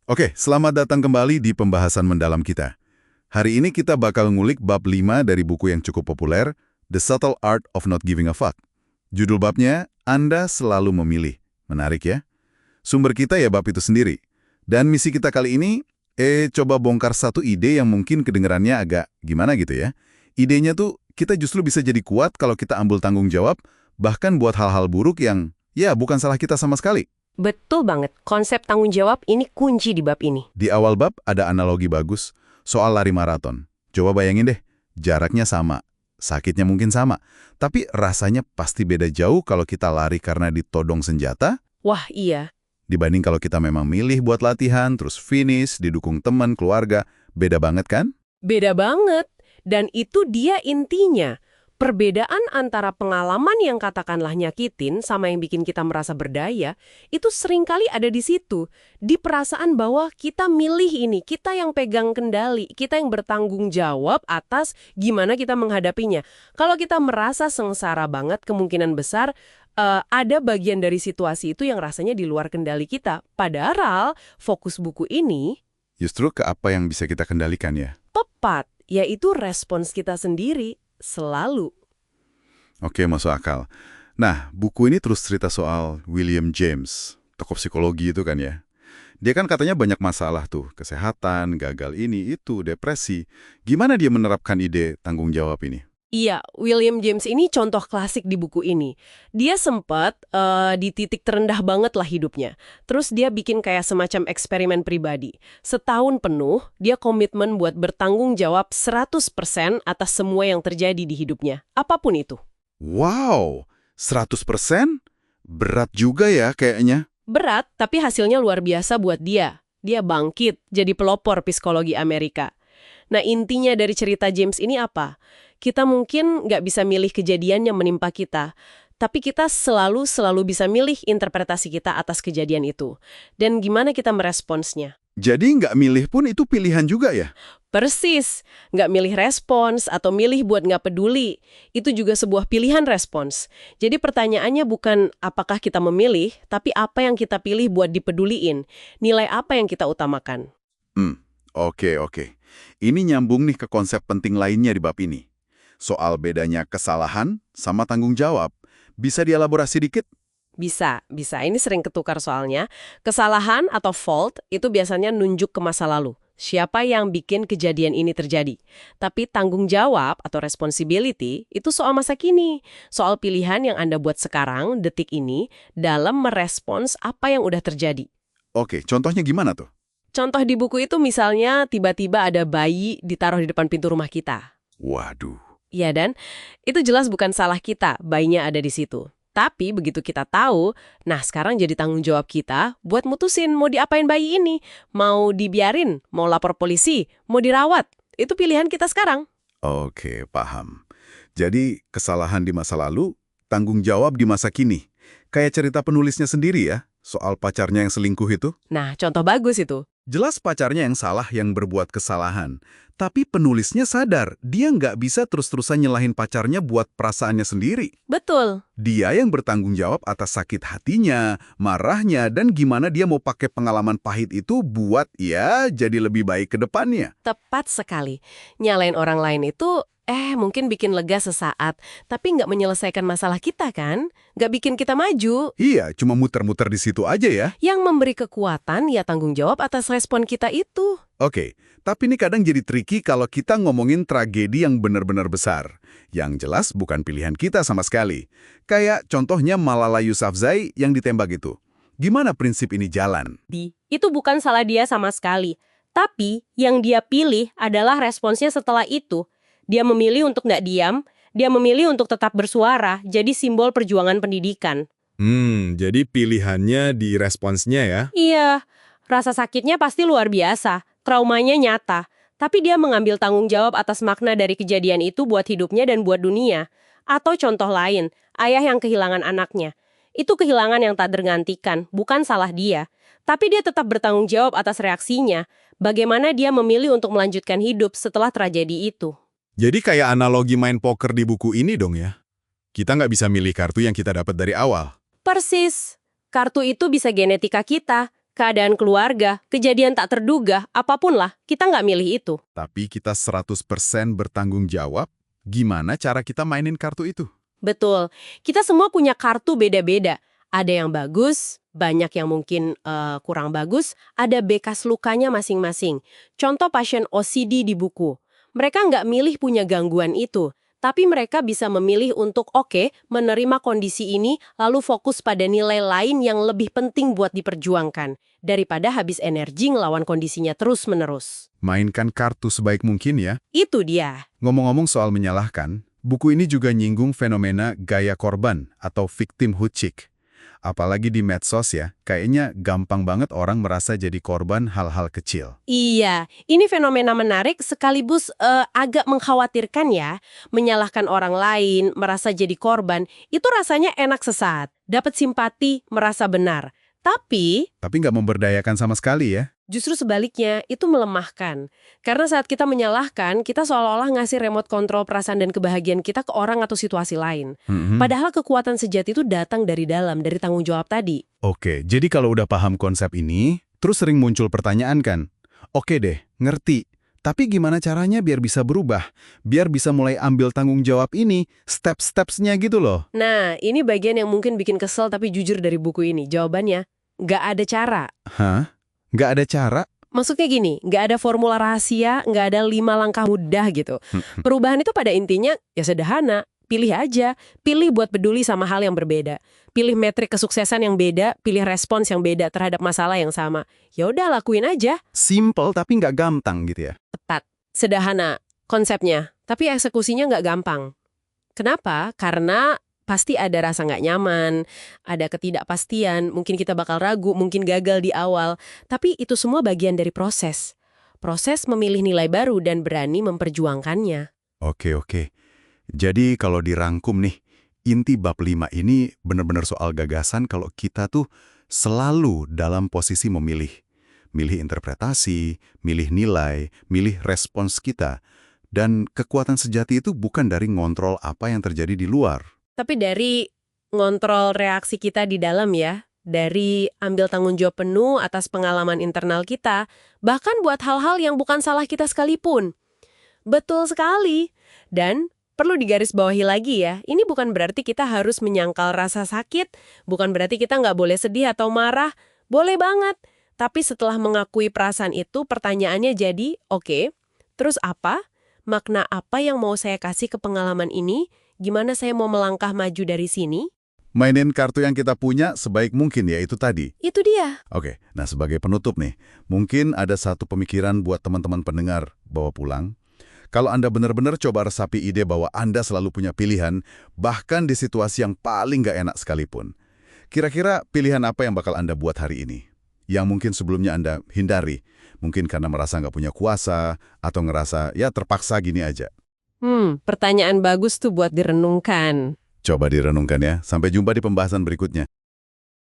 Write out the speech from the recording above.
Oke, selamat datang kembali di pembahasan mendalam kita. Hari ini kita bakal ngulik bab 5 dari buku yang cukup populer, The Subtle Art of Not Giving a Fuck. Judul babnya, Anda Selalu Memilih. Menarik ya? Sumber kita ya bab itu sendiri. Dan misi kita kali ini, coba bongkar satu ide yang mungkin kedengerannya agak gimana gitu ya. Idenya tuh, kita justru bisa jadi kuat kalau kita ambil tanggung jawab, bahkan buat hal-hal buruk yang, ya bukan salah kita sama sekali. Betul banget, konsep tanggung jawab ini kunci di bab ini. Di awal bab ada analogi bagus soal lari maraton. Coba bayangin deh, jaraknya sama, sakitnya mungkin sama, tapi rasanya pasti beda jauh kalau kita lari karena ditodong senjata, Wah iya, dibanding kalau kita memang milih buat latihan, terus finish, didukung teman, keluarga. Beda banget kan? beda banget. Dan itu dia intinya. Perbedaan antara pengalaman yang katakanlah nyakitin sama yang bikin kita merasa berdaya, itu seringkali ada di situ. Di perasaan bahwa kita milih ini, kita yang pegang kendali, kita yang bertanggung jawab atas gimana kita menghadapinya. Kalau kita merasa sengsara banget, kemungkinan besar ada bagian dari situasi itu yang rasanya di luar kendali kita. Padahal fokus buku ini Justru ke apa yang bisa kita kendalikan ya. tepat, yaitu respons kita sendiri. Selalu. Oke, masuk akal. Nah, buku ini terus cerita soal William James, tokoh psikologi itu kan ya. Dia kan katanya banyak masalah tuh, kesehatan, gagal ini, itu, depresi. Gimana dia menerapkan ide tanggung jawab ini? Iya, William James ini contoh klasik di buku ini. Dia sempat di titik terendah banget lah hidupnya. Terus dia bikin kayak semacam eksperimen pribadi. Setahun penuh, dia komitmen buat bertanggung jawab 100% atas semua yang terjadi di hidupnya. Apapun itu. Wow, 100%? Berat juga ya kayaknya. Berat, tapi hasilnya luar biasa buat dia. Dia bangkit jadi pelopor psikologi Amerika. Nah, intinya dari cerita James ini apa? Kita mungkin nggak bisa milih kejadian yang menimpa kita, tapi kita selalu bisa milih interpretasi kita atas kejadian itu. Dan gimana kita meresponsnya? Jadi nggak milih pun itu pilihan juga ya? Persis, nggak milih respons atau milih buat nggak peduli. Itu juga sebuah pilihan respons. Jadi pertanyaannya bukan apakah kita memilih, tapi apa yang kita pilih buat dipeduliin. Nilai apa yang kita utamakan. Oke. Ini nyambung nih ke konsep penting lainnya di bab ini. Soal bedanya kesalahan sama tanggung jawab. Bisa dielaborasi dikit? Bisa. Ini sering ketukar soalnya. Kesalahan atau fault itu biasanya nunjuk ke masa lalu. Siapa yang bikin kejadian ini terjadi. Tapi tanggung jawab atau responsibility itu soal masa kini. Soal pilihan yang Anda buat sekarang, detik ini, dalam merespons apa yang udah terjadi. Oke, contohnya gimana tuh? Contoh di buku itu misalnya tiba-tiba ada bayi ditaruh di depan pintu rumah kita. Waduh. Iya dan, itu jelas bukan salah kita, bayinya ada di situ. Tapi begitu kita tahu, nah sekarang jadi tanggung jawab kita buat mutusin mau diapain bayi ini. Mau dibiarin, mau lapor polisi, mau dirawat. Itu pilihan kita sekarang. Oke, paham. Jadi, kesalahan di masa lalu, tanggung jawab di masa kini. Kayak cerita penulisnya sendiri ya, soal pacarnya yang selingkuh itu. Nah, contoh bagus itu. Jelas pacarnya yang salah yang berbuat kesalahan. Tapi penulisnya sadar, dia nggak bisa terus-terusan nyalahin pacarnya buat perasaannya sendiri. Betul. Dia yang bertanggung jawab atas sakit hatinya, marahnya, dan gimana dia mau pakai pengalaman pahit itu buat, ya, jadi lebih baik ke depannya. Tepat sekali. Nyalain orang lain itu mungkin bikin lega sesaat, tapi nggak menyelesaikan masalah kita kan? Nggak bikin kita maju. Iya, cuma muter-muter di situ aja ya. Yang memberi kekuatan ya tanggung jawab atas respon kita itu. Oke, tapi ini kadang jadi tricky kalau kita ngomongin tragedi yang benar-benar besar. Yang jelas bukan pilihan kita sama sekali. Kayak contohnya Malala Yousafzai yang ditembak itu. Gimana prinsip ini jalan? Itu bukan salah dia sama sekali. Tapi yang dia pilih adalah responsnya setelah itu. Dia memilih untuk nggak diam, dia memilih untuk tetap bersuara, jadi simbol perjuangan pendidikan. Jadi pilihannya di responsnya ya? Iya, rasa sakitnya pasti luar biasa, traumanya nyata. Tapi dia mengambil tanggung jawab atas makna dari kejadian itu buat hidupnya dan buat dunia. Atau contoh lain, ayah yang kehilangan anaknya. Itu kehilangan yang tak tergantikan, bukan salah dia. Tapi dia tetap bertanggung jawab atas reaksinya. Bagaimana dia memilih untuk melanjutkan hidup setelah tragedi itu. Jadi kayak analogi main poker di buku ini dong ya? Kita nggak bisa milih kartu yang kita dapat dari awal. Persis. Kartu itu bisa genetika kita. keadaan keluarga, kejadian tak terduga, apapun lah, kita nggak milih itu. Tapi kita 100% bertanggung jawab, gimana cara kita mainin kartu itu? Betul, kita semua punya kartu beda-beda. Ada yang bagus, banyak yang mungkin kurang bagus, ada bekas lukanya masing-masing. Contoh pasien OCD di buku. Mereka nggak milih punya gangguan itu, tapi mereka bisa memilih untuk menerima kondisi ini, lalu fokus pada nilai lain yang lebih penting buat diperjuangkan, daripada habis energi ngelawan kondisinya terus-menerus. Mainkan kartu sebaik mungkin ya. Itu dia. Ngomong-ngomong soal menyalahkan, buku ini juga nyinggung fenomena gaya korban atau victimhood chic. Apalagi di medsos ya, kayaknya gampang banget orang merasa jadi korban hal-hal kecil. Iya, ini fenomena menarik sekaligus agak mengkhawatirkan ya. Menyalahkan orang lain, merasa jadi korban, itu rasanya enak sesaat. Dapat simpati, merasa benar. Tapi Nggak memberdayakan sama sekali ya. justru sebaliknya, itu melemahkan. Karena saat kita menyalahkan, kita seolah-olah ngasih remote kontrol perasaan dan kebahagiaan kita ke orang atau situasi lain. Padahal kekuatan sejati itu datang dari dalam, dari tanggung jawab tadi. Oke, jadi kalau udah paham konsep ini, terus sering muncul pertanyaan kan? Oke deh, ngerti. Tapi gimana caranya biar bisa berubah? Biar bisa mulai ambil tanggung jawab ini, step-stepsnya gitu loh. Nah, ini bagian yang mungkin bikin kesel tapi jujur dari buku ini. Jawabannya, nggak ada cara. Hah? Nggak ada cara? Maksudnya gini, nggak ada formula rahasia, nggak ada 5 langkah mudah gitu. Perubahan itu pada intinya ya sederhana, pilih aja. Pilih buat peduli sama hal yang berbeda. Pilih metrik kesuksesan yang beda, pilih respons yang beda terhadap masalah yang sama. Ya udah lakuin aja. Simple tapi nggak gampang gitu ya. Tepat, sederhana konsepnya, tapi eksekusinya nggak gampang. Kenapa? Karena pasti ada rasa nggak nyaman, ada ketidakpastian, mungkin kita bakal ragu, mungkin gagal di awal. Tapi itu semua bagian dari proses. Proses memilih nilai baru dan berani memperjuangkannya. Oke. Jadi kalau dirangkum nih, inti bab 5 ini benar-benar soal gagasan kalau kita tuh selalu dalam posisi memilih. Milih interpretasi, milih nilai, milih respons kita. Dan kekuatan sejati itu bukan dari ngontrol apa yang terjadi di luar. Tapi dari ngontrol reaksi kita di dalam ya, dari ambil tanggung jawab penuh atas pengalaman internal kita, bahkan buat hal-hal yang bukan salah kita sekalipun. Betul sekali. Dan perlu digarisbawahi lagi ya, ini bukan berarti kita harus menyangkal rasa sakit, bukan berarti kita nggak boleh sedih atau marah, boleh banget. Tapi setelah mengakui perasaan itu, pertanyaannya jadi, oke, terus apa? Makna apa yang mau saya kasih ke pengalaman ini? Gimana saya mau melangkah maju dari sini? Mainin kartu yang kita punya sebaik mungkin ya itu tadi. Itu dia. Oke, nah sebagai penutup nih, mungkin ada satu pemikiran buat teman-teman pendengar bawa pulang. Kalau Anda benar-benar coba resapi ide bahwa Anda selalu punya pilihan, bahkan di situasi yang paling nggak enak sekalipun. Kira-kira pilihan apa yang bakal Anda buat hari ini? Yang mungkin sebelumnya Anda hindari, mungkin karena merasa nggak punya kuasa, atau ngerasa ya terpaksa gini aja. Pertanyaan bagus tuh buat direnungkan. Coba direnungkan ya, sampai jumpa di pembahasan berikutnya.